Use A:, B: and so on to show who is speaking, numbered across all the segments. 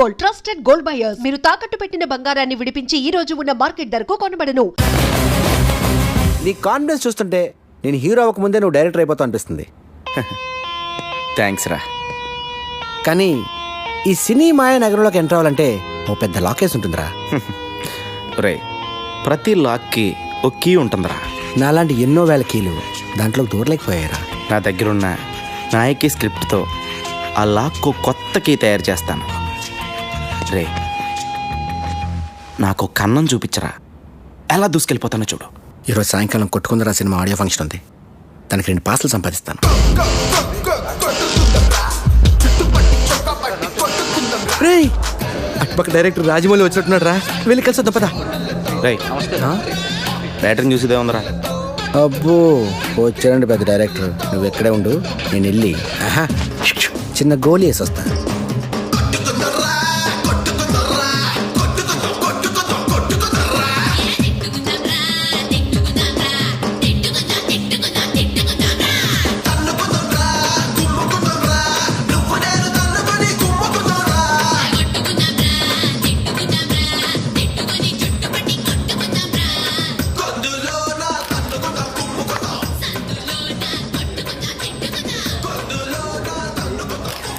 A: Gold, trusted gold buyers. మీరు తాకట్టు పెట్టిన బంగారాన్ని విడిపించి ఈ రోజు ఉన్న మార్కెట్ ధరకు కొనబడను.
B: నీ కాన్ఫిడెన్స్ చూస్తుంటే నేను హీరో అవ్వకముందే నువ్వు డైరెక్టర్ అయిపోతావు అనిపిస్తుంది.
C: థ్యాంక్స్ రా.
B: కానీ ఈ సినీ మాయ నగరంలోకి ఎంటర్ అవ్వాలంటే ఓ పెద్ద లాకేస్ ఉంటుందిరా.
C: రే, ప్రతి లాక్కి ఒక కీ ఉంటుందిరా.
B: నాలాంటి ఎన్నో వేల కీలు దాంట్లో దూరలేకపోయారా.
C: నా దగ్గరున్న నాయకి స్క్రిప్ట్తో ఆ లాక్కు కొత్త కీ తయారు చేస్తాను. రే, నాకు కన్నం చూపించరా, ఎలా దూసుకెళ్ళిపోతానో చూడు.
B: ఈరోజు సాయంకాలం కొట్టుకుందరా సినిమా ఆడియో ఫంక్షన్ ఉంది. దానికి 2 పాసులు సంపాదిస్తాను. రేయ్, అటుపక్క డైరెక్టర్ రాజమౌళి వచ్చినట్టున్నాడు రా. వెళ్ళి కలిసి వద్దాం పదా.
C: రే, బ్యాటరీని చూసేదే ఉందరా.
B: అబ్బో, వచ్చాడండి పెద్ద డైరెక్టర్. నువ్వు ఎక్కడే ఉండు, నేను వెళ్ళి చిన్న గోలీ వేసి వస్తా.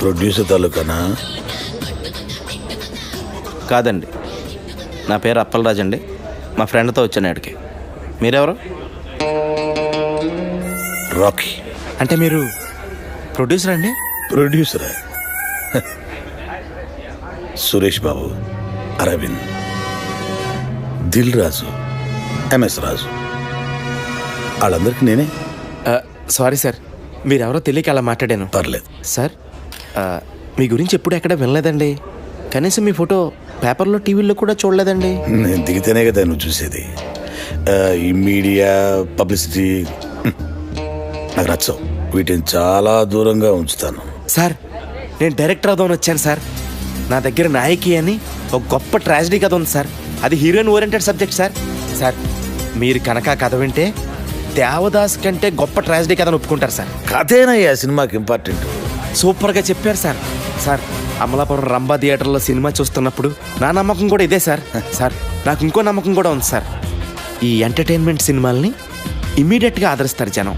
D: ప్రొడ్యూసర్ తాలూకానా?
C: కాదండి, నా పేరు అప్పలరాజు అండి. మా ఫ్రెండ్తో వచ్చాను ఇక్కడికి. మీరెవరు?
D: రాకీ.
C: అంటే మీరు ప్రొడ్యూసర్ అండి?
D: ప్రొడ్యూసరా? సురేష్ బాబు, అరవింద్, దిల్ రాజు, ఎంఎస్ రాజు, వాళ్ళందరికీ నేనే.
C: సారీ సార్, మీరెవరో తెలియక అలా మాట్లాడాను.
D: పర్లేదు
C: సార్, మీ గురించి ఎప్పుడు ఎక్కడ వినలేదండి. కనీసం మీ ఫోటో పేపర్లో టీవీలో కూడా చూడలేదండి.
D: నేను దిగితేనే కదా నువ్వు చూసేది. ఈ మీడియా పబ్లిసిటీ నాకు నచ్చవు. వీటిని చాలా దూరంగా ఉంచుతాను.
C: సార్, నేను డైరెక్టర్ అవుదామని వచ్చాను సార్. నా దగ్గర నాయకి అని ఒక గొప్ప ట్రాజడీ కథ ఉంది సార్. అది heroine oriented subject sir. Sir, మీరు కనుక కథ వింటే దేవదాస్ కంటే గొప్ప ట్రాజడీ కథను ఒప్పుకుంటారు సార్.
D: కథేనయ్యా సినిమాకి ఇంపార్టెంట్.
C: సూపర్గా చెప్పారు సార్. సార్, అమలాపురం రంభా థియేటర్లో సినిమా చూస్తున్నప్పుడు నా నమ్మకం కూడా ఇదే సార్. సార్, నాకు ఇంకో నమ్మకం కూడా ఉంది సార్. ఈ ఎంటర్టైన్మెంట్ సినిమాల్ని ఇమ్మీడియట్గా ఆదరిస్తారు జనం,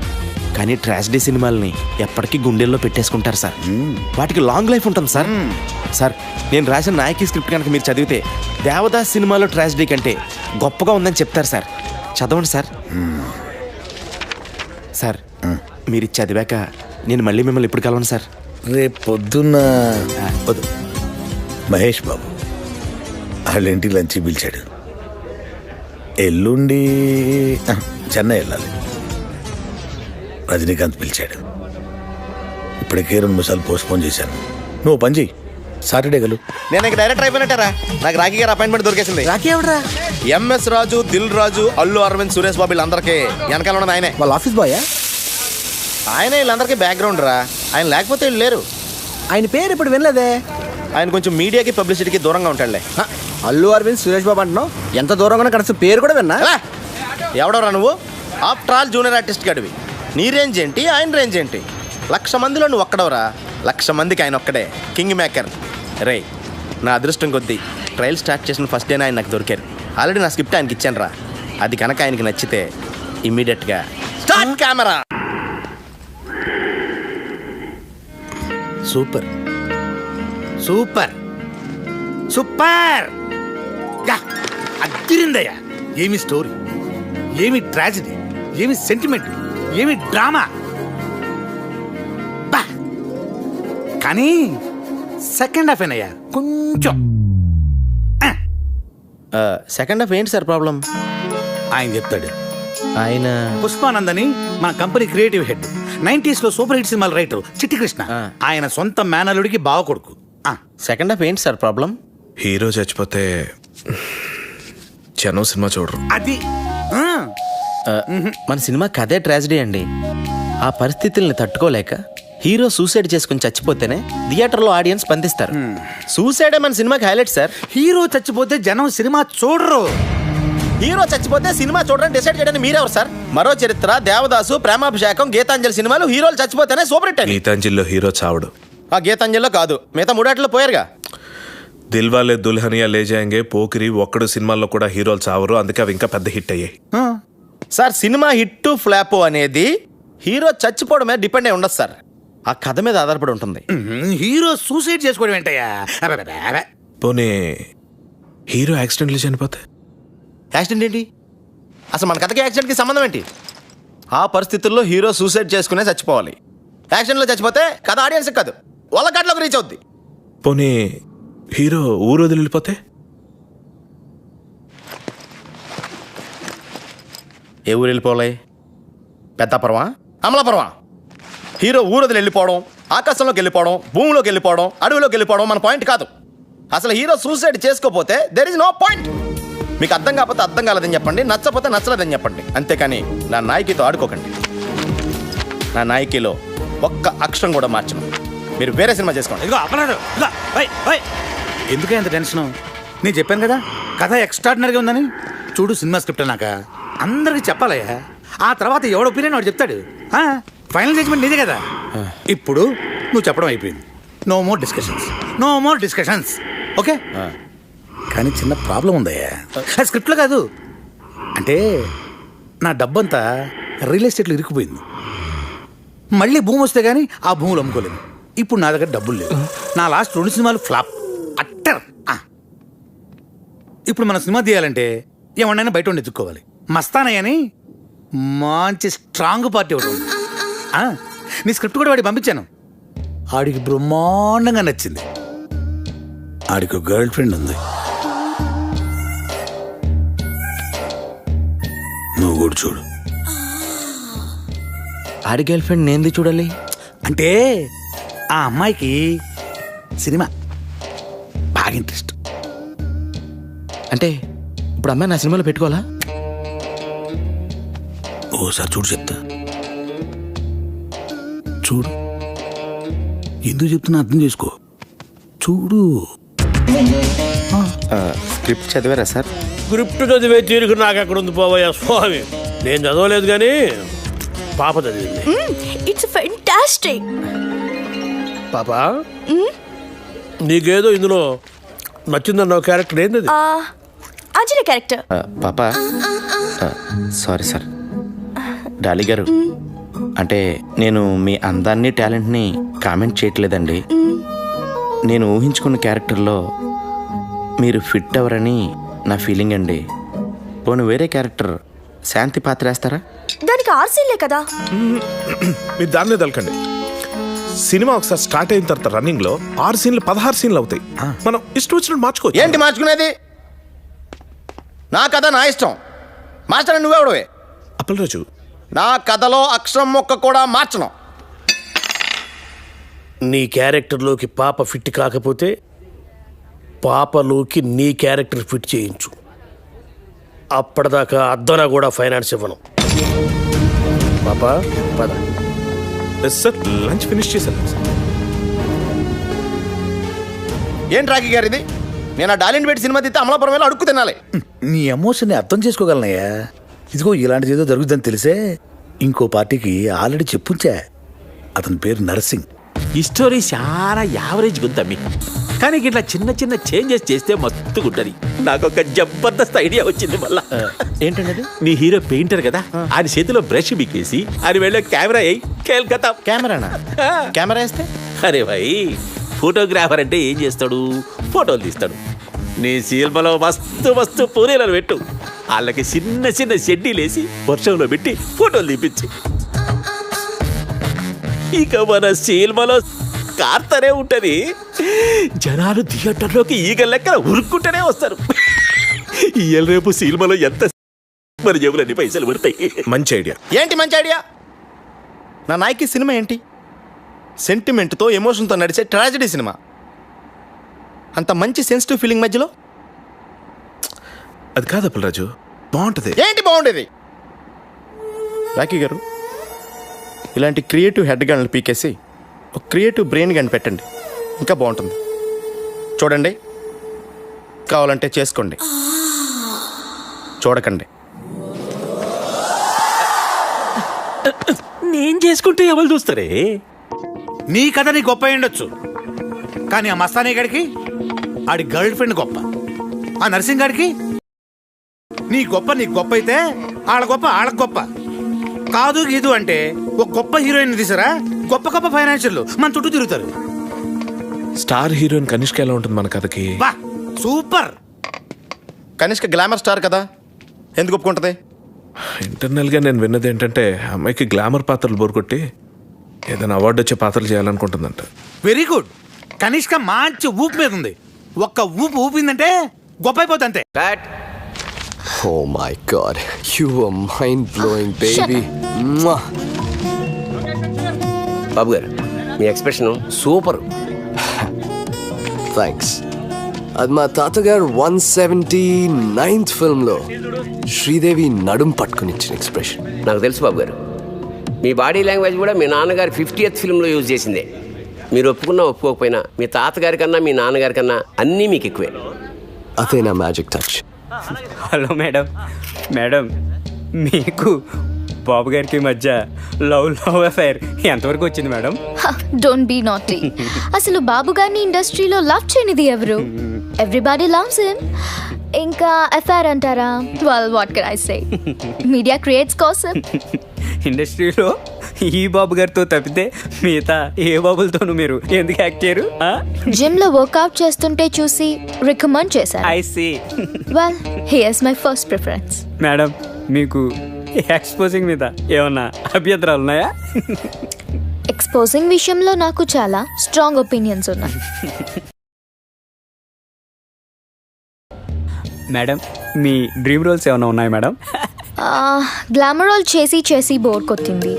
C: కానీ ట్రాజడీ సినిమాల్ని ఎప్పటికీ గుండెల్లో పెట్టేసుకుంటారు సార్. వాటికి లాంగ్ లైఫ్ ఉంటుంది సార్. సార్, నేను రాసిన నాయకి స్క్రిప్ట్ కనుక మీరు చదివితే దేవదాస్ సినిమాలో ట్రాజడీ కంటే గొప్పగా ఉందని చెప్తారు సార్. చదవండి సార్. సార్, మీరు చదివాక నేను మళ్ళీ మిమ్మల్ని ఎప్పుడు కలవను సార్.
D: రేపు పొద్దున్న మహేష్ బాబు వాళ్ళ ఇంటికి లంచ్కి పిలిచాడు. ఎల్లుండి చెన్నై వెళ్ళాలి. రజనీకాంత్ పిలిచాడు. ఇప్పటికే 2 సార్లు పోస్ట్పోన్ చేశాను. నువ్వు పని చెయ్యి, సాటర్డే గలు.
C: నేను ఇక డైరెక్టర్ అయిపోయినట్టారా? నాకు రాఖీ గారు అపాయింట్మెంట్ దొరికేసింది.
B: రాకీ ఎవడరా?
C: ఎంఎస్ రాజు, దిల్ రాజు, అల్లు అరవింద్, సురేష్ బాబు వీళ్ళందరికీ వెనకాల ఉన్నది ఆయనే.
B: వాళ్ళ ఆఫీస్ బాయా?
C: ఆయనే వీళ్ళందరికీ బ్యాక్గ్రౌండ్ రా. ఆయన లేకపోతే వీళ్ళు లేరు.
B: ఆయన పేరు ఇప్పుడు వినలేదే.
C: ఆయన కొంచెం మీడియాకి పబ్లిసిటీకి దూరంగా ఉంటాడులే.
B: అల్లు అరవింద్, సురేష్ బాబు అంటున్నావు. ఎంత దూరంగా కనీసం పేరు కూడా విన్నా.
C: ఎవడరా నువ్వు? ఆఫ్టర్ ఆల్ జూనియర్ ఆర్టిస్ట్ గడివి. నీ రేంజ్ ఏంటి, ఆయన రేంజ్ ఏంటి? 1,00,000 మందిలో నువ్వు ఒక్కడవరా. 1,00,000 మందికి ఆయన ఒక్కడే కింగ్ మేకర్. రే, నా అదృష్టం కొద్దీ ట్రయల్ స్టార్ట్ చేసిన ఫస్ట్ డేనే ఆయన నాకు దొరికారు. ఆల్రెడీ నా స్క్రిప్ట్ ఆయనకి ఇచ్చాను రా. అది కనుక ఆయనకి నచ్చితే ఇమ్మీడియట్గా start camera.
E: Super super super. అద్దిరిందయ్యా. ఏమి స్టోరీ, ఏమి ట్రాజడీ, ఏమి సెంటిమెంట్, ఏమి డ్రామా. కానీ సెకండ్ హాఫ్ ఏనయ్యా కొంచెం.
C: సెకండ్ హాఫ్ ఏంటి సార్ ప్రాబ్లం?
E: ఆయన చెప్తాడు.
C: ఆయన
E: పుష్పానందని మన కంపెనీ క్రియేటివ్ హెడ్, 90s లో సూపర్ హిట్ సినిమాల రైటర్ చిట్టి కృష్ణ. ఆయన సొంత మేనలుడికి బావ కొడుకు.
C: సెకండ్ హాఫ్ ఏంటి సార్ ప్రాబ్లం?
F: హీరో చచ్చిపోతే జనం సినిమా చూడరు.
E: అది
C: మన సినిమా కథే ట్రాజడీ అండి. ఆ పరిస్థితుల్ని తట్టుకోలేక హీరో సూసైడ్ చేసుకుని చచ్చిపోతేనే థియేటర్లో ఆడియన్స్ స్పందిస్తారు. సూసైడే మన సినిమాకి హైలైట్ సార్.
E: హీరో చచ్చిపోతే జనం సినిమా చూడరు.
C: హీరో చచ్చిపోతే సినిమా చూడడానికి డిసైడ్ చేయడానికి మీరెవరు సార్? మరో చరిత్ర, దేవదాసు, ప్రేమాభిషేకం, గీతాంజలి సినిమాలు హీరోలు చచ్చిపోతేనే సూపర్ హిట్.
F: గీతాంజలిలో హీరో చావడు.
C: ఆ గీతాంజలిలో కాదు, మిగతా 3 పోయారుగా.
F: దిల్వాలే దుల్హనియా లే జాయేంగే, పోకిరి, ఒక్కడు సినిమాల్లో కూడా హీరోలు చావరు, అందుకే అవి ఇంకా పెద్ద హిట్ అయ్యాయి.
C: సార్ సినిమా హిట్ ఫ్లాప్ అనేది హీరో చచ్చిపోవడం మీద డిపెండ్ అయి ఉండదు సార్, ఆ కథ మీద ఆధారపడి ఉంటుంది.
E: హీరో సూసైడ్ చేసుకోవడం ఏంటయ్యా? అబ్బబ్బబ్బ.
F: పోనీ హీరో యాక్సిడెంట్లు చనిపోతే?
C: యాక్సిడెంట్ ఏంటి? అసలు మన కథకి యాక్సిడెంట్కి సంబంధం ఏంటి? ఆ పరిస్థితుల్లో హీరో సూసైడ్ చేసుకునే చచ్చిపోవాలి. యాక్సిడెంట్లో చచ్చిపోతే కథ ఆడియన్స్ కాదు, వాళ్ళ కట్లోకి రీచ్ అవుద్ది.
F: పోనీ హీరో ఊరు వదిలి వెళ్ళిపోతే?
C: ఏ ఊరు వెళ్ళిపోవాలి? పెద్దాపురమా, అమలాపురమా? హీరో ఊరు వదిలి వెళ్ళిపోవడం, ఆకాశంలోకి వెళ్ళిపోవడం, భూమిలోకి వెళ్ళిపోవడం, అడవిలోకి వెళ్ళిపోవడం మన పాయింట్ కాదు. అసలు హీరో సూసైడ్ చేసుకోపోతే దెర్ ఇస్ నో పాయింట్. మీకు అర్థం కాకపోతే అర్థం కాలేదని చెప్పండి, నచ్చపోతే నచ్చలేదని చెప్పండి, అంతేకాని నా నాయకితో ఆడుకోకండి. నా నాయకిలో ఒక్క అక్షరం కూడా మార్చను. మీరు వేరే సినిమా చేసుకోండి.
E: ఇదిగో అప్పలాడు, ఇదిగో, ఓయ్, ఓయ్. ఎందుకే అంత టెన్షన్? నేను చెప్పాను కదా కథ ఎక్స్ట్రాడినరీగా ఉందని. చూడు సినిమా స్క్రిప్ట్ అన్నాక అందరికి చెప్పాలయ్యా, ఆ తర్వాత ఎవడ ఒపీనియన్ వాడు చెప్తాడు. ఫైనల్ జడ్జ్మెంట్ నీదే కదా. ఇప్పుడు నువ్వు చెప్పడం అయిపోయింది. No more discussions, no more discussions. Okay? కానీ చిన్న ప్రాబ్లం ఉందయ్యా. అది స్క్రిప్ట్లో కాదు, అంటే నా డబ్బంతా రియల్ ఎస్టేట్లో ఇరుక్కుపోయింది. మళ్ళీ భూమి వస్తే కానీ ఆ భూములు అమ్ముకోలేదు. ఇప్పుడు నా దగ్గర డబ్బులు లేవు. నా లాస్ట్ 2 సినిమాలు ఫ్లాప్, అట్టర్. ఇప్పుడు మన సినిమా తీయాలంటే ఏమన్నా బయట ఉండి ఎత్తుక్కోవాలి. మస్తానయ్య అని మంచి స్ట్రాంగ్ పార్టీ ఒకటి ఉంది. నీ స్క్రిప్ట్ కూడా వాడికి పంపించాను. ఆడికి బ్రహ్మాండంగా నచ్చింది. ఆడికి గర్ల్ ఫ్రెండ్ ఉంది. నువ్వు కూడా చూడు.
C: ఆడి గర్ల్ ఫ్రెండ్ నేంది చూడాలి
E: అంటే ఆ అమ్మాయికి సినిమా బాగా ఇంట్రెస్ట్.
C: అంటే ఇప్పుడు అమ్మాయి నా సినిమాలో పెట్టుకోవాలా?
E: ఓసారి చూడు చెప్తా. చూడు, ఎందుకు చెప్తున్నా అర్థం చేసుకో. చూడు.
C: స్క్రిప్ట్ చదివారా సార్?
G: స్క్రిప్ట్ చదివే తీరుకు నాకు ఎక్కడ ఉంది పోవయ్యా స్వామి. నేను చదవలేదు కానీ పాప చదివింది.
H: It's fantastic.
G: పాప నీకేదో ఇందులో నచ్చిందన్న క్యారెక్టర్ ఏంది?
H: ఆంజనేయ క్యారెక్టర్.
C: పాప సారీ సార్. డాలి గారు, అంటే నేను మీ అందాన్ని టాలెంట్ని కామెంట్ చేయట్లేదండి. నేను ఊహించుకున్న క్యారెక్టర్లో మీరు ఫిట్ అవ్వరని నా ఫీలింగ్ అండి. పోనీ వేరే క్యారెక్టర్ శాంతి పాత్ర వేస్తారా?
H: దానికి ఆర్సీలే కదా.
F: మీరు దాన్నే తలకండి. సినిమా ఒకసారి స్టార్ట్ అయిన తర్వాత రన్నింగ్ లో 6 సీన్లు 16 సీన్లు అవుతాయి. మనం ఇష్టం వచ్చినట్టు మార్చుకోవచ్చు.
C: ఏంటి మార్చుకునేది? నా కథ నా ఇష్టం. మాస్టర్ నువ్వెవడవే?
F: అప్పలరాజు,
C: నా కథలో అక్షరం మొక్క కూడా మార్చను.
G: నీ క్యారెక్టర్లోకి పాప ఫిట్ కాకపోతే పాపలోకి నీ క్యారెక్టర్ ఫిట్ చేయించు. అప్పటిదాకా అద్దనా కూడా ఫైనాన్స్ ఇవ్వను. పాప పద.
F: సార్ లంచ్ ఫినిష్ చేశాను సార్.
C: ఏంటి రాఖీ గారు ఇది? నేను ఆ డాలిన్ పెట్టి సినిమా తీస్తే అమలాపురం వెళ్ళి అడుక్కు తినాలి.
E: నీ ఎమోషన్ని అర్థం చేసుకోగలనయ్యా. ఇదిగో ఇలాంటిది ఏదో జరుగుతుందని తెలిసే ఇంకో పార్టీకి ఆల్రెడీ చెప్పుంచా. అతని పేరు నర్సింగ్.
I: ఈ స్టోరీ చాలా యావరేజ్ గుందమ్మి, కానీ ఇట్లా చిన్న చిన్న చేంజెస్ చేస్తే మస్తుగా ఉంటుంది. నాకు ఒక జబర్దస్త్ ఐడియా వచ్చింది. మళ్ళా
C: ఏంటండి అది?
I: నీ హీరో పెయింటర్ కదా, ఆయన చేతిలో బ్రష్ బిక్కేసి ఆయన వెళ్ళే కెమెరా అయ్యి కేల్కతా.
C: కెమెరానా? కెమెరా వేస్తే?
I: అరే భాయ్, ఫోటోగ్రాఫర్ అంటే ఏం చేస్తాడు? ఫోటోలు తీస్తాడు. నీ సినిమాలో మస్తు మస్తు పూరీలను పెట్టు, వాళ్ళకి చిన్న చిన్న షెడ్డీలేసి వర్షంలో పెట్టి ఫోటోలు తీపించు. ఇక మన సినిమాలో కార్తనే ఉంటది. జనాలు థియేటర్లోకి ఈగ లెక్కన ఉరుక్కుంటూనే వస్తారు. ఇయ్యాల రేపు సినిమాలో ఎంత మన జేబులన్నీ పైసలు పడతాయి.
F: మంచి ఐడియా.
C: ఏంటి మంచి ఐడియా? నా నాయకి సినిమా ఏంటి? సెంటిమెంట్తో ఎమోషన్తో నడిచే ట్రాజడీ సినిమా. అంత మంచి సెన్సిటివ్ ఫీలింగ్ మధ్యలో
F: అది కాదు అప్పలరాజు, బాగుంటది.
C: ఏంటి బాగుండేది? రాఖీ గారు, ఇలాంటి క్రియేటివ్ హెడ్ గన్లు పీకేసి ఒక క్రియేటివ్ బ్రెయిన్ గన్ పెట్టండి, ఇంకా బాగుంటుంది. చూడండి, కావాలంటే చేసుకోండి, చూడకండి.
I: నేను చేసుకుంటే ఎవరు చూస్తారే?
E: నీ కథ నీ గొప్ప ఉండొచ్చు, కానీ ఆ మస్తానీ గడికి ఆడి గర్ల్ ఫ్రెండ్ గొప్ప. ఆ నర్సింగ్ గాడికి నీ గొప్ప అయితే ఆళ్ళ గొప్ప కాదు గీదు అంటే ఒక గొప్ప హీరోయిన్ తీసారా, గొప్ప ఫైనాన్షియల్ మన చుట్టూ తిరుగుతారు.
F: స్టార్ హీరోయిన్ కనిష్క ఎలా ఉంటుంది మన కథకి?
E: వా సూపర్.
C: కనిష్క గ్లామర్ స్టార్ కదా, ఎందుకు ఒప్పుకుంటది?
F: ఇంటర్నల్ గా నేను విన్నది ఏంటంటే అమ్మాయికి గ్లామర్ పాత్రలు బోరుకొట్టి ఏదైనా అవార్డు వచ్చే పాత్రలు చేయాలనుకుంటుందంట.
E: Very good. కనిష్క మంచి ఊపు మీద ఉంది. ఒక్క ఊపిందంటే గొప్ప అయిపోతుంది అంతే.
J: Oh my god, you are mind blowing, baby. Mwah.
I: బాబు గారు మీ ఎక్స్ప్రెషన్ సూపర్.
J: Thanks. అది మా తాతగారు 179th ఫిల్మ్లో శ్రీదేవి నడుం పట్టుకుని ఇచ్చిన ఎక్స్ప్రెషన్.
I: నాకు తెలుసు బాబు గారు, మీ బాడీ లాంగ్వేజ్ కూడా మీ నాన్నగారి 50th ఫిల్మ్లో యూజ్ చేసిందే. మీరు ఒప్పుకున్నా ఒప్పుకోకపోయినా మీ తాతగారి కన్నా మీ నాన్నగారి కన్నా అన్నీ మీకు ఎక్కువే.
J: అదే నా మ్యాజిక్ టచ్.
K: హలో మేడం మీకు బాబు గారికి మధ్య లవ్ అఫైర్ ఎంతవరకు వచ్చింది మేడం?
H: Don't be naughty. అసలు బాబు గారిని ఇండస్ట్రీలో లవ్ చేయనిది ఎవరు? Everybody loves him. ఇంకా ఎఫ్ఐఆర్ అంటారా? Well what can I say, media creates కోసం.
K: ఇండస్ట్రీలో ఈ బాబు గారితో తప్పితే మిగతా ఏ బాబులతోనూ మీరు ఎందుకు యాక్ట్ చేయరు?
H: జిమ్ లో వర్కౌట్ చేస్తుంటే చూసి రికమెండ్ చేశారు.
K: I see.
H: Well he is my first preference.
K: Madam మీకు ఎక్స్పోజింగ్ మీద ఏమన్నా అభ్యంతరాలు ఉన్నాయా?
H: ఎక్స్పోజింగ్ విషయంలో నాకు చాలా స్ట్రాంగ్ ఒపీనియన్స్ ఉన్నాయి.
K: మేడం మీ డ్రీమ్ రోల్స్ ఏమైనా ఉన్నాయి మేడం?
H: గ్లామర్ రోల్ చేసి బోర్ కొట్టింది.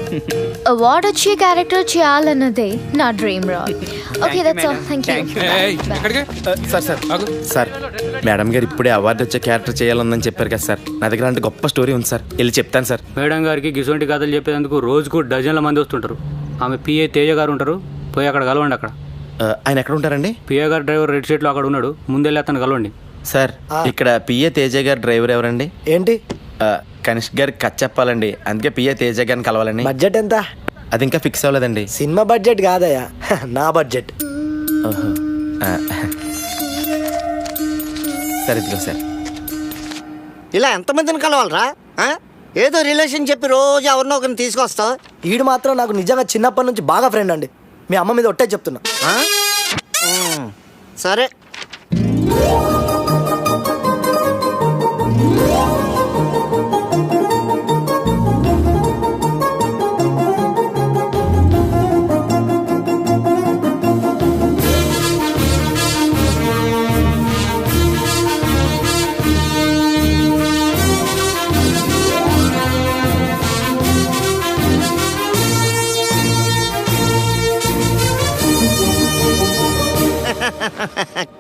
H: అవార్డ్ వచ్చే క్యారెక్టర్ చేయాలన్నదే నా dream role. Okay that's all. Thank you.
C: Sir madam గారు ఇప్పుడే అవార్డు వచ్చే క్యారెక్టర్ చేయాలని చెప్పారు కదా సార్. నా దగ్గర అంటే గొప్ప స్టోరీ ఉంది సార్, వెళ్ళి చెప్తాను సార్.
K: మేడం గారికి గిసొంటి కథలు చెప్పేందుకు రోజుకు డజన్ల మంది వస్తుంటారు. ఆమె పిఏ తేజ గారు ఉంటారు, పోయి అక్కడ కలవండి. అక్కడ
C: ఆయన ఎక్కడ ఉంటారండి?
K: పిఏ గారు డ్రైవర్ రెడ్ షీట్లో అక్కడ ఉన్నాడు, ముందెళ్ళి అతను కలవండి.
C: సార్ ఇక్కడ పిఏ తేజ గారు డ్రైవర్ ఎవరండి?
B: ఏంటి?
C: కనిష్క్ గారికి కథ చెప్పాలండి, అందుకే పిఏ తేజ గారిని కలవాలండి.
B: బడ్జెట్ ఎంత?
C: అది ఇంకా ఫిక్స్ అవ్వలేదండి.
B: సినిమా బడ్జెట్ కాదయ్యా, నా బడ్జెట్.
C: సరే ఇదిగో సార్.
B: ఇలా ఎంతమందిని కలవాలరా? ఏదో రిలేషన్ చెప్పి రోజు ఎవరినో ఒకరిని తీసుకొస్తావు. ఈడు మాత్రం నాకు నిజంగా చిన్నప్పటి నుంచి బాగా ఫ్రెండ్ అండి. మీ అమ్మ మీద ఒట్టే చెప్తున్నా. సరే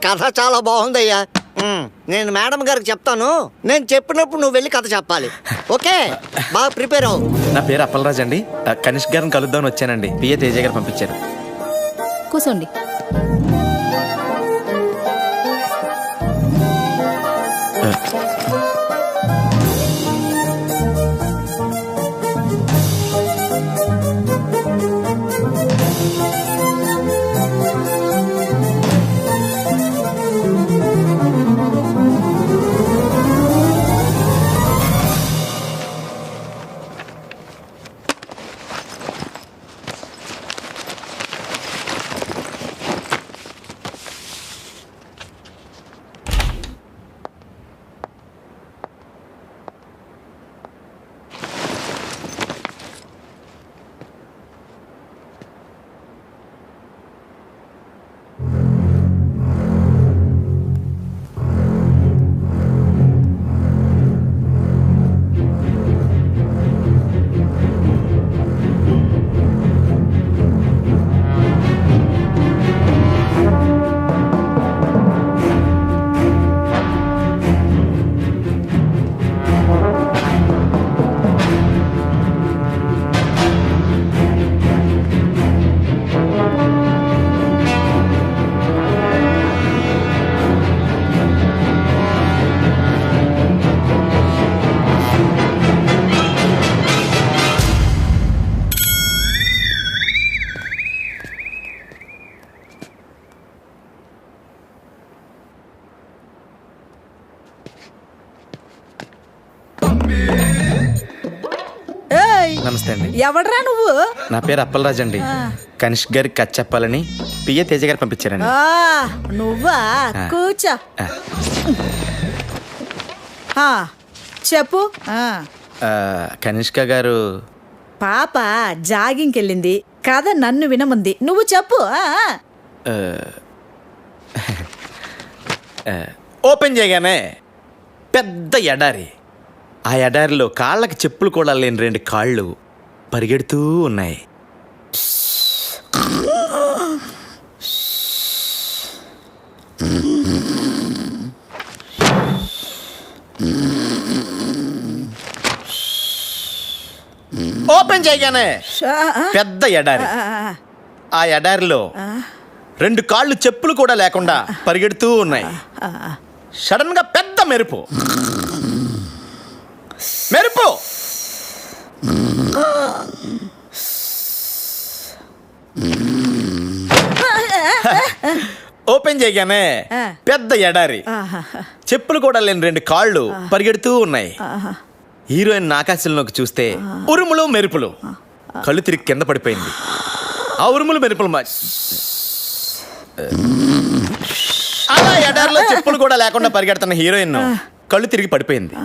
B: కథ చాలా బాగుందయ్యా. నేను మేడం గారికి చెప్తాను. నేను చెప్పినప్పుడు నువ్వు వెళ్ళి కథ చెప్పాలి. ఓకే, బాగా ప్రిపేర్ అవ్వు.
C: నా పేరు అప్పలరాజ్ అండి. కనిష్క్ గారిని కలుద్దామని వచ్చానండి. పిఏ తేజ గారు పంపించారు.
H: కూర్చోండి.
C: నమస్తే అండి.
L: ఎవడ్రా నువ్వు?
C: నా పేరు అప్పలరాజు అండి. కనిష్క్ గారికి కథ చెప్పాలని పిఏ తేజ గారు పంపించారండి.
L: నువ్వా? కూర్చో. చెప్పు.
C: కనిష్క గారు
L: పాప జాగింగ్కి వెళ్ళింది, కథ నన్ను వినమంది, నువ్వు చెప్పు.
C: ఓపెన్ చేయగానే పెద్ద ఎడారి. ఆ ఎడారిలో కాళ్ళకి చెప్పులు కూడా లేని 2 కాళ్ళు పరిగెడుతూ ఉన్నాయి. ఓపెన్ చేయగానే పెద్ద ఎడారి. ఆ ఎడారిలో 2 కాళ్ళు చెప్పులు కూడా లేకుండా పరిగెడుతూ ఉన్నాయి. సడన్ గా పెద్ద మెరుపు. మెరుపు ఓపెన్ చేయగానే పెద్ద ఎడారి. చెప్పులు కూడా లేని 2 కాళ్ళు పరిగెడుతూ ఉన్నాయి. హీరోయిన్ ఆకాశంలోకి చూస్తే ఉరుములు మెరుపులు. కళ్ళు తిరిగి కింద పడిపోయింది. ఆ ఉరుములు మెరుపులు అలా ఎడారిలో చెప్పులు కూడా లేకుండా పరిగెడుతున్న హీరోయిన్ కళ్ళు తిరిగి పడిపోయింది.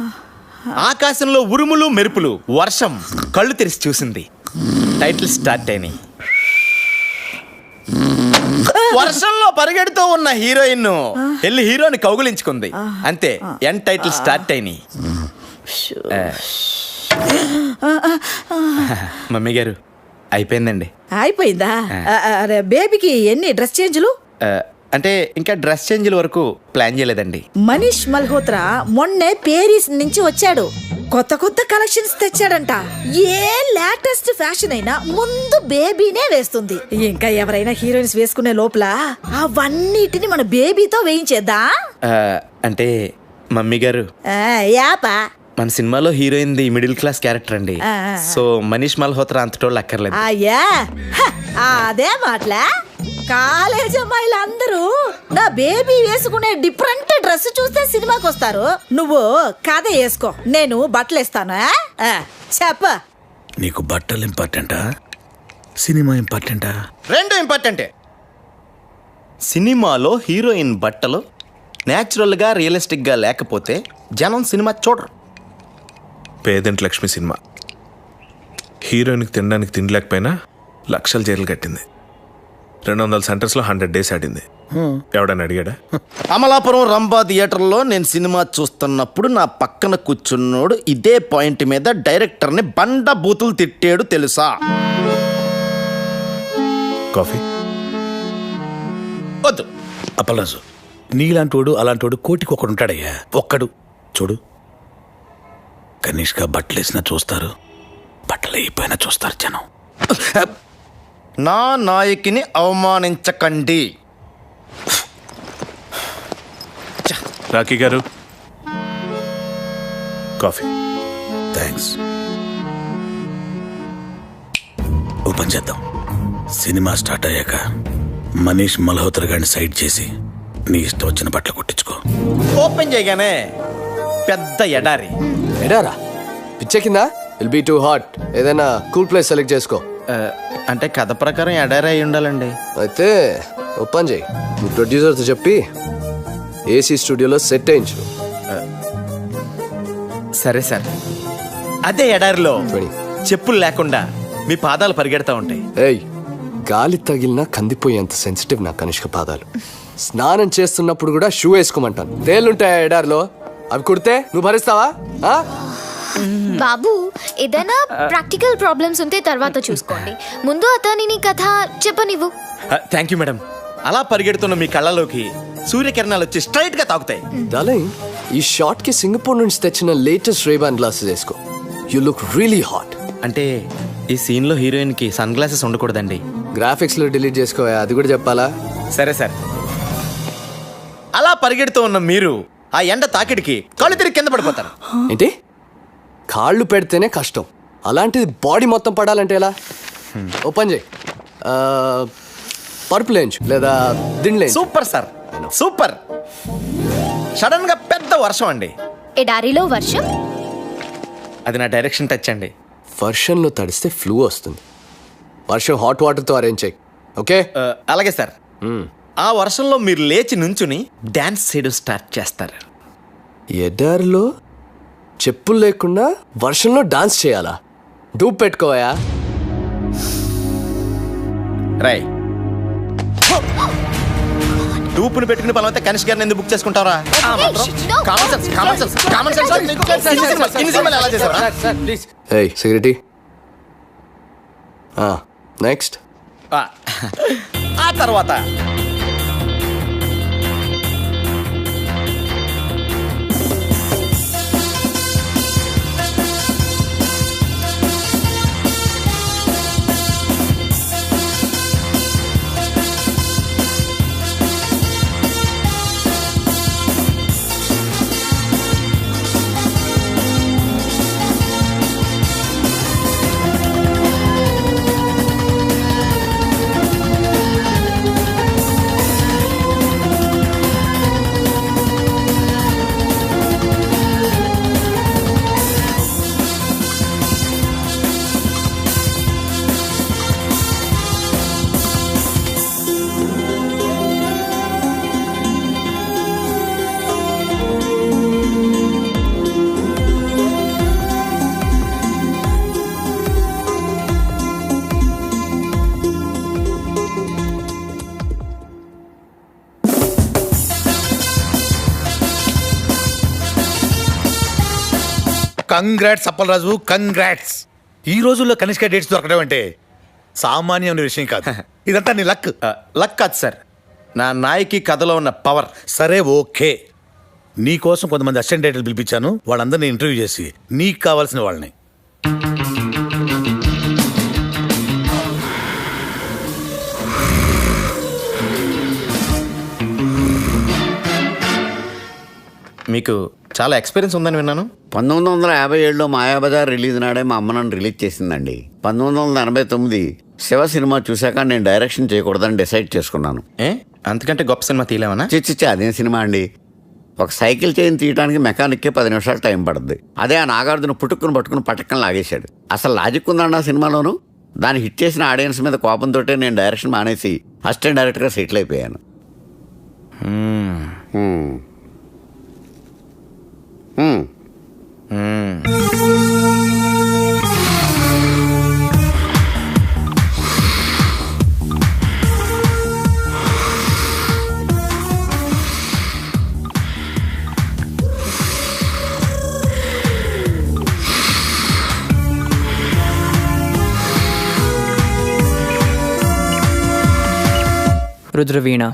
C: ఆకాశంలో ఉరుములు మెరుపులు, వర్షం. కళ్ళు తెరిచి చూసింది. టైటిల్ స్టార్ట్ అయినాయి. వర్షంలో పరిగెడుతూ ఉన్న హీరోయిన్ వెళ్ళి హీరోని కౌగులించుకుంది. అంతే, ఎండ్ టైటిల్ స్టార్ట్ అయినాయి. మమ్మీ గారు అయిపోయిందండి.
L: అయిపోయిందా? బేబీకి ఎన్ని డ్రెస్ చేంజ్లు?
C: అంటే ఇంకా డ్రెస్ చేంజ్ల వరకు ప్లాన్ చేయలేదండి.
L: మనీష్ మల్హోత్రా మొన్నే పేరిస్ నుంచి వచ్చాడు. కొత్త కొత్త కలెక్షన్స్ తెచ్చాడంట. ఏ లేటెస్ట్ ఫ్యాషన్ అయినా ముందు బేబీనే వేస్తుంది. ఇంకా ఎవరైనా హీరోయిన్స్ వేసుకునే లోపల అవన్నిటిని మన బేబీతో వేయించేద్దా?
C: అంటే మమ్మీ గారు
L: యాపా
C: మన సినిమాలో heroine the middle class character అండి. సో మనీష్ మల్హోత్రా అంతటోళ్ళు అక్కర్లేదు.
L: అయ్యా అదే మాటలా. కాలేజ్ అమ్మాయిలు అందరూ నా బేబీ వేసుకునే డిఫరెంట్ డ్రెస్ చూస్తే సినిమాకి వస్తారు. నువ్వు కథ వేసుకో, నేను బట్టలు వేస్తాను. చెప్ప.
D: నీకు బట్టలు ఇంపార్టెంటా, సినిమా ఇంపార్టెంటా?
C: 2 ఇంపార్టెంటే. సినిమాలో హీరోయిన్ బట్టలు న్యాచురల్గా రియలిస్టిక్గా లేకపోతే జనం సినిమా చూడరు.
F: పేదంటి లక్ష్మి సినిమా హీరోయిన్కి తినడానికి తిండి లేకపోయినా లక్షలు జైలు కట్టింది. 200 సెంటర్స్లో 100 days ఆడింది. ఎవడని అడిగాడా?
C: అమలాపురం రంభా థియేటర్లో నేను సినిమా చూస్తున్నప్పుడు నా పక్కన కూర్చున్నోడు ఇదే పాయింట్ మీద డైరెక్టర్ని బండ బూతులు తిట్టాడు తెలుసా?
F: కాఫీ
C: వద్దు.
D: అప్పలరాజు, నీలాంటోడు అలాంటోడు కోటికి ఒకడు ఉంటాడయ్యా. ఒక్కడు చూడు. కనిష్క బట్టలు వేసినా చూస్తారు, బట్టలు అయిపోయినా చూస్తారు జనం.
C: నా నాయకిని అవమానించకండి.
F: రాఖీ గారు కాఫీ.
D: థ్యాంక్స్. ఓపెన్ చేద్దాం. సినిమా స్టార్ట్ అయ్యాక మనీష్ మల్హోత్రా గారిని సైడ్ చేసి నీ ఇష్టం వచ్చిన బట్టలు కుట్టించుకో.
C: ఓపెన్ చేయగానే పెద్ద ఎడారి.
J: ఎడారా? పిచ్చెక్కిందా? Will be too hot. ఏదైనా కూల్ ప్లేస్ సెలెక్ట్ చేసుకో.
C: అంటే కథ ప్రకారం ఎడారి అయి ఉండాలండి.
J: అయితే ఓపెన్ చేయి. నువ్వు ప్రొడ్యూసర్తో చెప్పి ఏసీ స్టూడియోలో సెట్ అయించు.
C: సరే సార్. అదే ఎడారిలో చెప్పులు లేకుండా మీ పాదాలు పరిగెడతా ఉంటాయి.
J: ఏయ్, గాలి తగిలినా కందిపోయేంత సెన్సిటివ్ నా కనిష్క పాదాలు. స్నానం చేస్తున్నప్పుడు కూడా షూ వేసుకోమంటాను. తేలుంటాయా ఎడారిలో? అవి కుడితే నువ్వు భరిస్తావా?
H: బాబు, ఏదైనా ప్రాక్టికల్ ప్రాబ్లమ్స్ ఉంటే తర్వాత చూసుకోండి. ముందు అతనిని కథ చెప్పనివ్వు.
C: Thank you madam. అలా పరిగెడుతున్న మీ కళ్ళలోకి సూర్యకిరణాలు వచ్చి స్ట్రైట్ గా తాకుతాయి.
J: డార్లింగ్, ఈ షాట్ కి సింగపూర్ నుంచి తెచ్చిన లేటెస్ట్ రేబాన్ గ్లాసెస్ వేసుకో. You look really hot.
C: అంటే ఈ సీన్ లో హీరోయిన్ కి సన్ గ్లాసెస్ ఉండకూడదండి.
J: గ్రాఫిక్స్ లో డిలీట్ చేసుకో, అది కూడా చెప్పాలా?
C: సరే సార్. అలా పరిగెడుతూ ఉన్న మీరు ఆ ఎండ తాకిడికి కళ్ళు తిరిగి కింద పడిపోతారు.
J: ఏంటి? కాళ్ళు పెడితేనే కష్టం, అలాంటిది బాడీ మొత్తం పడాలంటే ఎలా? ఓపెన్ చేయి. పరుపు లేంచు లేదా దిండ్లే.
C: Super sir, super. సడన్ గా పెద్ద వర్షం అండి.
H: ఎడారిలో వర్షం?
C: అది నా డైరెక్షన్ టచ్ అండి.
J: వర్షంలో తడిస్తే ఫ్లూ వస్తుంది. వర్షం హాట్ వాటర్తో అరేంజ్ చేయి. ఓకే?
C: అలాగే సార్. ఆ వర్షంలో మీరు లేచి నుంచుని డాన్స్ చేయడం స్టార్ట్ చేస్తారు.
J: ఎడారిలో చెప్పులు లేకుండా వర్షంలో డాన్స్ చేయాలా? డూప్ పెట్టుకోవా?
C: రాయ్, డూపుని పెట్టుకుని పని అయితే కనిష్ గారిని ఎందుకు బుక్ చేసుకుంటారా?
J: Security next.
C: ఆ తర్వాత
E: కంగ్రాట్స్ అప్పలరాజు, కంగ్రాట్స్. ఈ రోజుల్లో కనిష్క డేట్స్ దొరకడం అంటే సామాన్యమైన విషయం కాదు. ఇదంతా నీ లక్.
C: లక్ కాదు సార్, నా నాయకి కథలో ఉన్న పవర్.
E: సరే ఓకే, నీ కోసం కొంతమంది అసిస్టెంట్ డైరెక్టర్లు పిలిపించాను. వాళ్ళందరినీ ఇంటర్వ్యూ చేసి నీకు కావాల్సిన వాళ్ళని.
C: మీకు చాలా ఎక్స్పీరియన్స్ ఉందని విన్నాను.
M: 1957లో మాయాబజార్ రిలీజ్ నాడే మా అమ్మ నన్ను రిలీజ్ చేసిందండి. 1989 శివ సినిమా చూశాక నేను డైరెక్షన్ చేయకూడదని డిసైడ్ చేసుకున్నాను.
C: అంతకంటే గొప్ప సినిమా తీయలేమన్నా?
M: చిచ్చిచ్చి అదేం సినిమా అండి. ఒక సైకిల్ చైన్ తీయడానికి మెకానిక్కే 10 నిమిషాలు టైం పడుద్ది. అదే ఆ నాగార్జున పుట్టుకుని పట్టుకుని పట్టకం లాగేశాడు. అసలు లాజిక్ ఉందండి ఆ సినిమాలోను. దాన్ని హిట్ చేసిన ఆడియన్స్ మీద కోపంతో నేను డైరెక్షన్ మానేసి అసిస్టెంట్ డైరెక్టర్గా సెటిల్ అయిపోయాను.
K: రుద్రవీణ.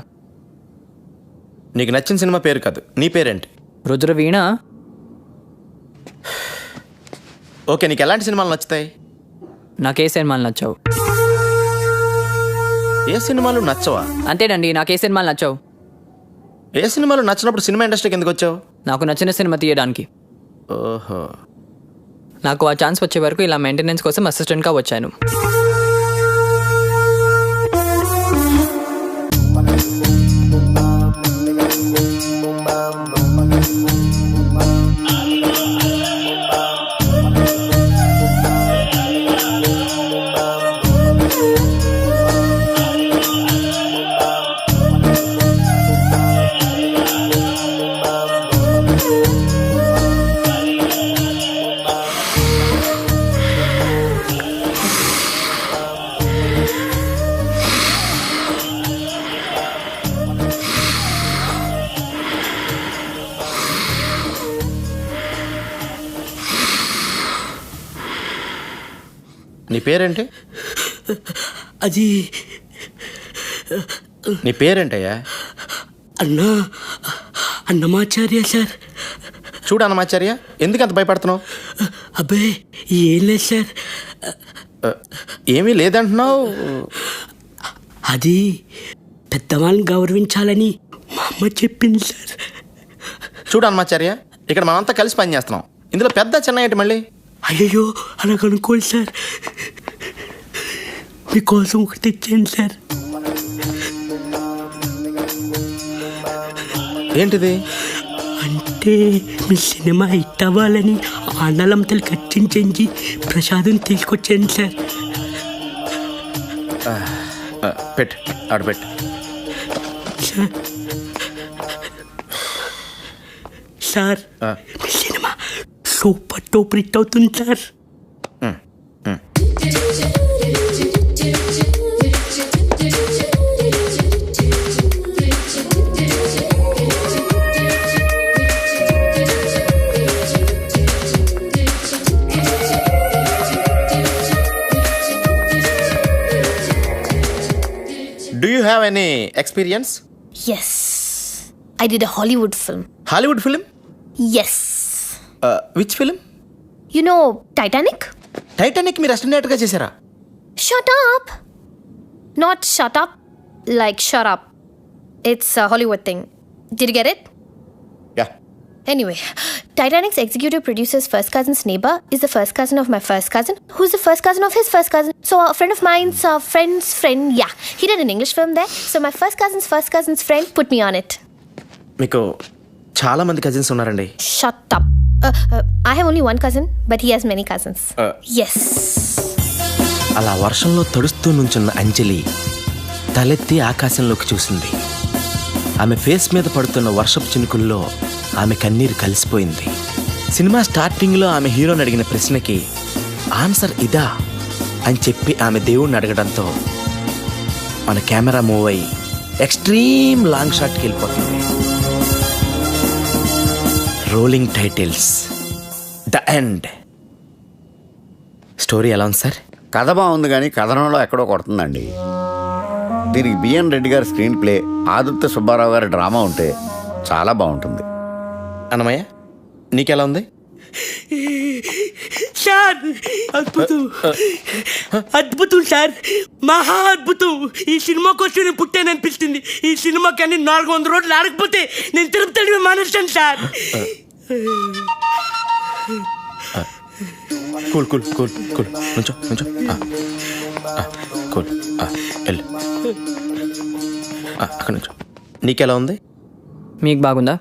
C: నీకు నచ్చిన సినిమా పేరు కాదు, నీ పేరేంటి?
K: రుద్రవీణ.
C: ఓకే, నీకు ఎలాంటి సినిమాలు నచ్చుతాయి?
K: నాకే సినిమాలు నచ్చావు.
C: ఏ సినిమాలు నచ్చవా?
K: అంతేనండి, నాకే సినిమాలు నచ్చావు.
C: ఏ సినిమాలు నచ్చినప్పుడు సినిమా ఇండస్ట్రీకి ఎందుకు వచ్చావు?
K: నాకు నచ్చిన సినిమా తీయడానికి.
C: ఓహో.
K: నాకు ఆ ఛాన్స్ వచ్చే వరకు ఇలా మెయింటెనెన్స్ కోసం అసిస్టెంట్గా వచ్చాను.
C: నీ పేరేంటి?
N: అది
C: నీ పేరేంటయ్యా?
N: అన్నమాచార్య సార్.
C: చూడు అన్నమాచార్య, ఎందుకు అంత భయపడుతున్నావు?
N: అబ్బాయి ఏం లేదు సార్.
C: ఏమీ లేదంటున్నావు.
N: అది పెద్దవాళ్ళని గౌరవించాలని మా అమ్మ చెప్పింది సార్.
C: చూడు అన్నమాచార్య, ఇక్కడ మనంతా కలిసి పని చేస్తున్నాం. ఇందులో పెద్ద చిన్న ఏంటి మళ్ళీ?
N: అయ్యో అలా కనుక్కోండి సార్. మీకోసం ఒకటి తెచ్చాను సార్.
C: ఏంటిది?
N: అంటే మీ సినిమా హిట్ అవ్వాలని అన్నలంతలు కట్టించి ప్రసాదం తీసుకొచ్చాను సార్.
C: పెట్టు ఆడబెట్టు.
N: సార్ మీ సినిమా సూపర్ టూపర్ హిట్ అవుతుంది sir.
C: Do you have any experience?
H: Yes. I did a Hollywood film.
C: Hollywood film?
H: Yes.
C: Which film?
H: You know Titanic?
C: Titanic మీరు అసిస్టెంట్ గా చేశారా?
H: Shut up. Not shut up, like shut up. It's a Hollywood thing. Did you get it?
C: Yeah.
H: Anyway, Titanic's executive producer's first cousin's neighbor is the first cousin of my first cousin, who's the first cousin of his first cousin. So a friend of mine's friend's friend, yeah, he did an English film there. So my first cousin's friend put me on it.
C: మీకు చాలా మంది cousins ఉన్నారండి.
H: Shut up. I have only one cousin, but he has many cousins. Yes.
C: అలా వర్షంలో తడుస్తూ నుంచున్న అంజలి తలెత్తి ఆకాశంలోకి చూసింది. ఆమె ఫేస్ మీద పడుతున్న వర్షపు చినుకుల్లో ఆమె కన్నీరు కలిసిపోయింది. సినిమా స్టార్టింగ్లో ఆమె హీరోని అడిగిన ప్రశ్నకి ఆన్సర్ ఇదా అని చెప్పి ఆమె దేవుణ్ణి అడగడంతో మన కెమెరా మూవ్ అయ్యి ఎక్స్ట్రీమ్ లాంగ్ షాట్కి వెళ్ళిపోతుంది. Rolling titles, the end. Story ఎలా ఉంది సార్?
M: కథ బాగుంది కానీ కథనంలో ఎక్కడో కొడుతుందండి. దీనికి బిఎన్ రెడ్డి గారి స్క్రీన్ ప్లే, ఆదిత్య సుబ్బారావు గారి డ్రామా ఉంటే చాలా బాగుంటుంది.
C: అన్నమయ్య నీకెలా ఉంది?
N: సార్ అద్భుతం, అద్భుతం సార్, మహా అద్భుతం. ఈ సినిమా కోసం నేను పుట్టాననిపిస్తుంది. ఈ సినిమా కానీ 400 రోజులు ఆడకపోతే నేను తిరుపతి మానేస్తాను sir.
C: Cool cool cool cool నుంచో నుంచో కూల్ వెళ్ళు అక్కడ నుంచో. నీకెలా ఉంది?
K: మీకు బాగుందా?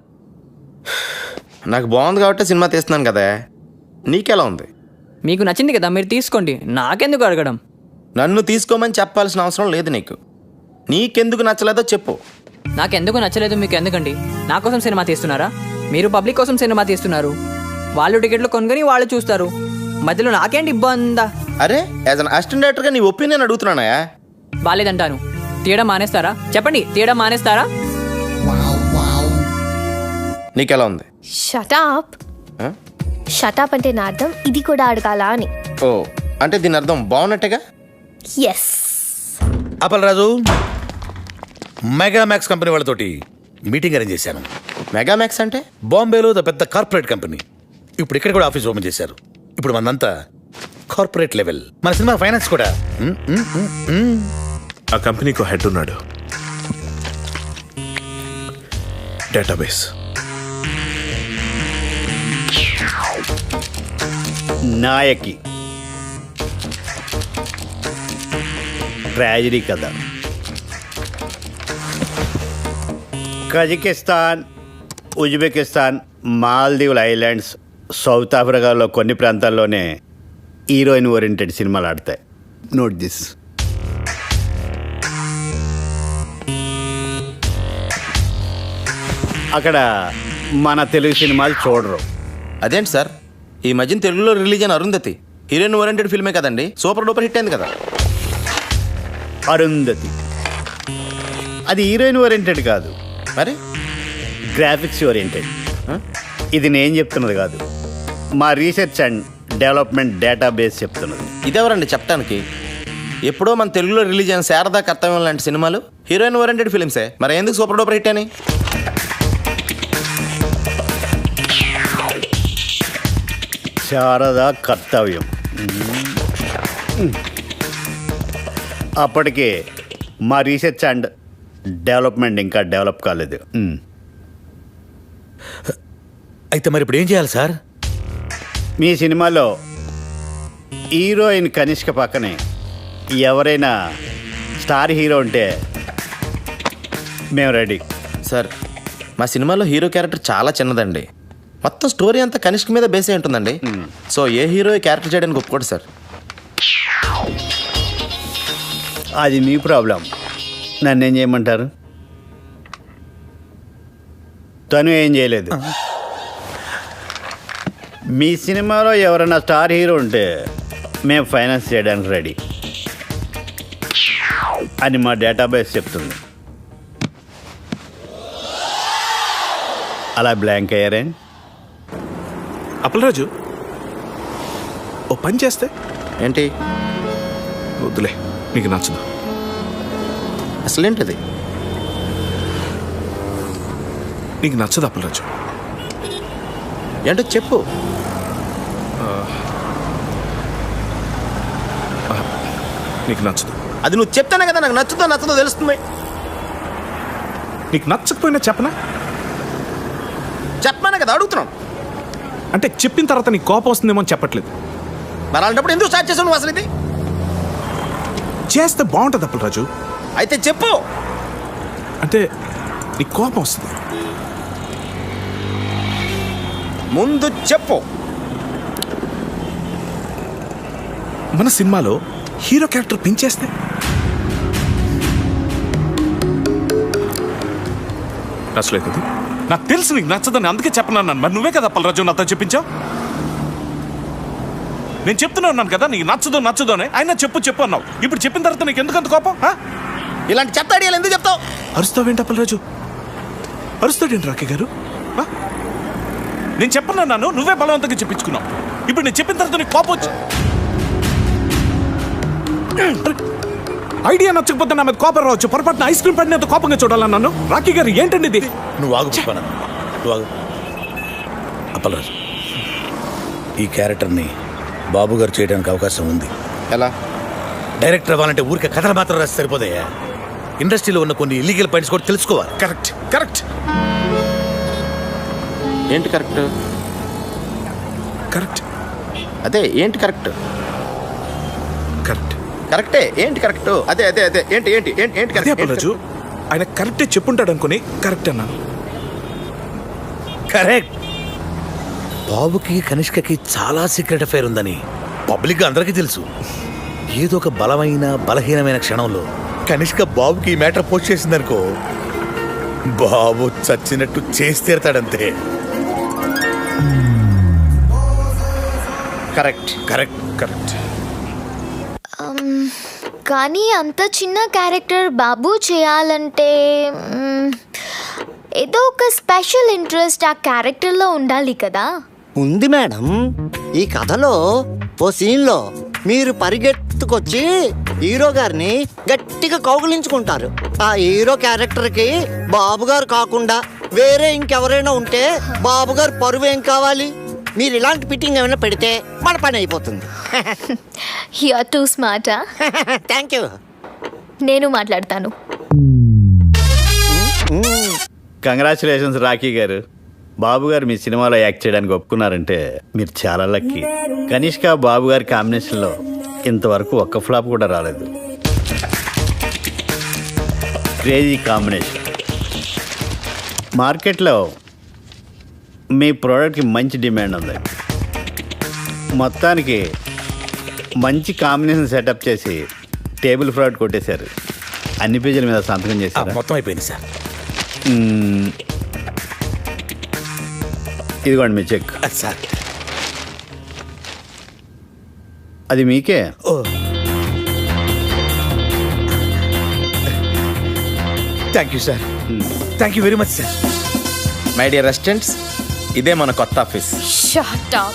C: నాకు బాగుంది కాబట్టి సినిమా తీస్తున్నాను కదా. నీకెలా ఉంది?
K: మీకు నచ్చింది కదా, మీరు తీసుకోండి, నాకెందుకు అడగడం?
C: నన్ను తీసుకోమని చెప్పాల్సిన అవసరం లేదు నీకు. నీకెందుకు నచ్చలేదో చెప్పు.
K: నాకెందుకు నచ్చలేదు మీకు ఎందుకండి? నా కోసం సినిమా తీస్తున్నారా? మీరు పబ్లిక్ కోసం సినిమా తీస్తున్నారు. వాళ్ళు టికెట్లు కొనుక్కొని వాళ్ళు చూస్తారు. మధ్యలో నాకేంటి ఇబ్బందా?
C: అరే యాజ్ అన్ అసిస్టెంట్ డైరెక్టర్గా నీ ఒపీనియన్ అడుగుతున్నానా?
K: బాలేదంటాను. తీయడం మానేస్తారా? చెప్పండి, తీయడం మానేస్తారా?
C: నీకెలా ఉంది?
H: షటప్. షటప్ అంటే నా అర్థం ఇది కూడా అడగాలా అని.
C: ఓ అంటే దీని అర్థం బాగున్నట్టేగా?
H: ఎస్.
E: అప్పలరాజు, మెగామాక్స్ కంపెనీ వాళ్ళతోటి మీటింగ్ అరేంజ్ చేశాను.
C: మెగామాక్స్ అంటే
E: బాంబేలో పెద్ద కార్పొరేట్ కంపెనీ. ఇప్పుడు ఇక్కడ కూడా ఆఫీస్ ఓపెన్ చేశారు. ఇప్పుడు మనంతా కార్పొరేట్ లెవెల్. మన సినిమా ఫైనాన్స్ కూడా.
F: ఆ కంపెనీకి హెడ్ ఉన్నాడు. డేటాబేస్,
O: నాయకి, ట్రాజడీ కథ, కజకిస్తాన్, ఉజ్బెకిస్తాన్, మాల్దీవుల ఐలాండ్స్, సౌత్ ఆఫ్రికాలో కొన్ని ప్రాంతాల్లోనే హీరోయిన్ ఓరియంటెడ్ సినిమాలు ఆడతాయి. Note this. అక్కడ మన తెలుగు సినిమాలు చూడరు.
C: అదేంటి సార్, ఈ మధ్యన తెలుగులో రిలీజ్ అయిన అరుంధతి హీరోయిన్ ఓరియంటెడ్ ఫిల్మే కదండి, సూపర్ డూపర్ హిట్ అయింది కదా.
O: అరుంధతి అది హీరోయిన్ ఓరియంటెడ్ కాదు,
C: మరి
O: గ్రాఫిక్స్ ఓరియంటెడ్. ఇది నేను చెప్తున్నది కాదు, మా రీసెర్చ్ అండ్ డెవలప్మెంట్ డేటాబేస్ చెప్తున్నది.
C: ఇదెవరండి చెప్పడానికి? ఎప్పుడో మన తెలుగులో రిలీజ్ అయిన శారదా కర్తవ్యం లాంటి సినిమాలు హీరోయిన్ ఓరియంటెడ్ ఫిల్మ్సే, మరి ఎందుకు సూపర్ డూపర్ హిట్ అని?
O: శారదా కర్తవ్యం అప్పటికే మా రీసెర్చ్ అండ్ డెవలప్మెంట్ ఇంకా డెవలప్ కాలేదు.
E: అయితే మరి ఇప్పుడు ఏం చేయాలి సార్?
O: మీ సినిమాలో హీరోయిన్ కనిష్క పక్కనే ఎవరైనా స్టార్ హీరో ఉంటే మేము రెడీ.
C: సార్ మా సినిమాలో హీరో క్యారెక్టర్ చాలా చిన్నదండి. మొత్తం స్టోరీ అంతా కనిష్క మీద బేస్ అయి ఉంటుందండి. సో ఏ హీరో క్యారెక్టర్ చేయడానికి ఒప్పుకోడు సార్.
O: అది మీ ప్రాబ్లం. నన్ను ఏం చేయమంటారు? తను ఏం చేయలేదు. మీ సినిమాలో ఎవరైనా స్టార్ హీరో ఉంటే మేము ఫైనాన్స్ చేయడానికి రెడీ అని మా డేటాబేస్ చెప్తుంది. అలా బ్లాంక్ అయ్యారే?
F: అప్పలరాజు, ఓ పని చేస్తే
C: ఏంటి?
F: వద్దులే, నీకు నచ్చదు.
C: అసలేంటిది?
F: నీకు నచ్చదు అప్పలరాజు.
C: ఏంటో చెప్పు.
F: నీకు నచ్చదు.
C: అది నువ్వు చెప్తానే కదా నాకు నచ్చదో తెలుస్తుంది.
F: నీకు నచ్చకపోయినా చెప్పనా?
C: చెప్పానే కదా అడుగుతున్నాను.
F: అంటే చెప్పిన తర్వాత నీకు కోపం వస్తుందేమో అని చెప్పట్లేదు.
C: మరి అలాంటప్పుడు ఎందుకు స్టార్ట్ చేసావు నువ్వు? అసలు ఇది
F: చేస్తే బాగుంటుంది అప్పలరాజు.
C: అయితే చెప్పు.
F: అంటే నీకు కోపం వస్తుంది.
C: ముందు చెప్పు.
F: మన సినిమాలో హీరో క్యారెక్టర్ పెంచేస్తే నచ్చలేదు కదా? నాకు తెలుసు నీకు నచ్చదని, అందుకే చెప్పనన్నాను. మరి నువ్వే కదా అప్పలరాజు నాతో చెప్పించావు. నేను చెప్తున్నాను కదా నీకు నచ్చదు అని. అయినా చెప్పు అన్నావు. ఇప్పుడు చెప్పిన తర్వాత నీకు ఎందుకంత కోపం?
C: ఇలాంటి చెత్త ఐడియాలు ఎందుకు చెప్తావు?
F: అరుస్తావేంటి అప్పలరాజు? అరుస్తాడేంటి రాకే గారు? నేను చెప్పనన్నాను, నువ్వే బలవంతంగా చెప్పించుకున్నావు. ఇప్పుడు నేను చెప్పిన తర్వాత నీకు కోపం వచ్చి ఐడియా నచ్చకపోతే నా మీద కోపం రావచ్చు. పొరపాటున ఐస్ క్రీమ్ పడినంత కోపంగా చూడాలన్నాను. రాకీ గారు ఏంటండి ఇది?
D: నువ్వు ఆగు. అప్పలరాజు, ఈ క్యారెక్టర్ని బాబు గారు చేయడానికి అవకాశం ఉంది.
C: ఎలా?
E: డైరెక్టర్ అవ్వాలంటే ఊరికే కథలు మాత్రం రాసి సరిపోతాయా? ఇండస్ట్రీలో ఉన్న కొన్ని ఇల్లీగల్ పాయింట్స్ కూడా తెలుసుకోవాలి.
F: కరెక్ట్.
C: ఏంటి కరెక్ట్? అదే ఏంటి కరెక్ట్? కరెక్టే. ఏంటి కరెక్ట్? అదే ఏంటి
F: అప్పలరాజు? ఆయన కరెక్టే చెప్పుంటాడు అనుకుని కరెక్ట్ అన్నాను.
E: కరెక్ట్. బాబుకి కనిష్కకి చాలా సీక్రెట్ అఫైర్ ఉందని పబ్లిక్ గా అందరికీ తెలుసు. ఏదో ఒక బలహీనమైన క్షణంలో కనిష్క బాబుకి ఈ మ్యాటర్ పోస్ట్ చేసిందనుకో, బాబు చచ్చినట్టు చేసి తీరతాడంతే.
F: కరెక్ట్.
H: కానీ అంత చిన్న క్యారెక్టర్ బాబు చేయాలంటే ఏదో ఒక స్పెషల్ ఇంట్రెస్ట్ ఆ క్యారెక్టర్లో ఉండాలి కదా.
B: ఉంది మేడం. ఈ కథలో ఓ సీన్లో మీరు పరిగెత్తుకొచ్చి హీరో గారిని గట్టిగా కౌగిలించుకుంటారు. ఆ హీరో క్యారెక్టర్కి బాబు గారు కాకుండా వేరే ఇంకెవరైనా ఉంటే బాబు గారు పరువు ఏం కావాలి? మీరు ఇలాంటి ఫిట్టింగ్ ఏమైనా పెడితే మన పని అయిపోతుంది.
H: You are too smart.
B: Thank you.
H: నేను మాట్లాడతాను.
O: కంగ్రాచులేషన్స్ రాకీ గారు. బాబు గారు మీ సినిమాలో యాక్ట్ చేయడానికి ఒప్పుకున్నారంటే మీరు చాలా లక్కీ. కనిష్క బాబు గారి కాంబినేషన్లో ఇంతవరకు ఒక్క ఫ్లాప్ కూడా రాలేదు. Crazy combination. మార్కెట్లో మీ ప్రోడక్ట్కి మంచి డిమాండ్ ఉంది. మొత్తానికి మంచి కాంబినేషన్ సెటప్ చేసి టేబుల్ ఫ్రాడ్ కొట్టేశారు. అన్ని పేజీల మీద సంతకం చేశారు.
E: మొత్తం అయిపోయింది సార్.
O: ఇదిగోండి మీ చెక్.
E: సార్
O: అది మీకే.
E: Thank you sir. Thank you very much sir.
C: My dear residents, ఇదే మన కొత్త office.
H: Shut up.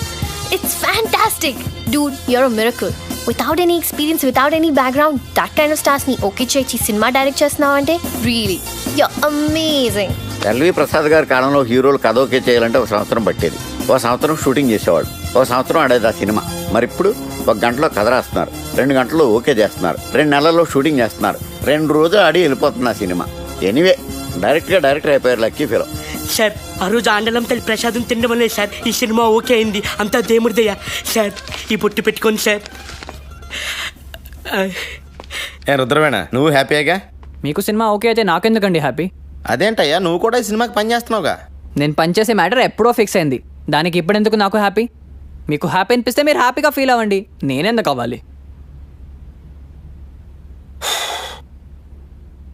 H: It's fantastic. Dude, you're a miracle. Without any experience, without any background, that kind of stars ni okay చేసి cinema direct చేస్తున్నావంటే really you're amazing.
M: LV Prasad గారి కాలంలో హీరోలు కథ okay చేయాలంటే ఒక సంవత్సరం పట్టేది. ఒక సంవత్సరం షూటింగ్ చేసేవాడు. ఒక సంవత్సరం ఆడేది ఆ సినిమా. మరి ఇప్పుడు 1 గంటలో కథ రాస్తున్నారు, 2 గంటల్లో ఓకే చేస్తున్నారు, 2 నెలల్లో షూటింగ్ చేస్తున్నారు, 2 రోజులు ఆడి వెళ్ళిపోతుంది ఆ సినిమా. ఎనీవే డైరెక్టర్ అయిపోయారు. Lucky fellow.
N: సార్ ఆ రోజు ఆండలం తల్లి ప్రసాదం తినడం వల్లే సార్ ఈ సినిమా ఓకే అయింది. అంతా దేవుడిదయ్యా సార్. ఈ బొట్టు పెట్టుకోండి సార్.
C: రుద్రవేణ, నువ్వు హ్యాపీగా?
K: మీకు సినిమా ఓకే అయితే నాకెందుకండి హ్యాపీ?
C: అదేంటయ్యా నువ్వు కూడా ఈ సినిమాకి పని చేస్తున్నావుగా?
K: నేను పనిచేసే మ్యాటర్ ఎప్పుడో ఫిక్స్ అయింది. దానికి ఇప్పుడెందుకు నాకు హ్యాపీ? మీకు హ్యాపీ అనిపిస్తే మీరు హ్యాపీగా ఫీల్ అవ్వండి, నేనెందుకు అవ్వాలి?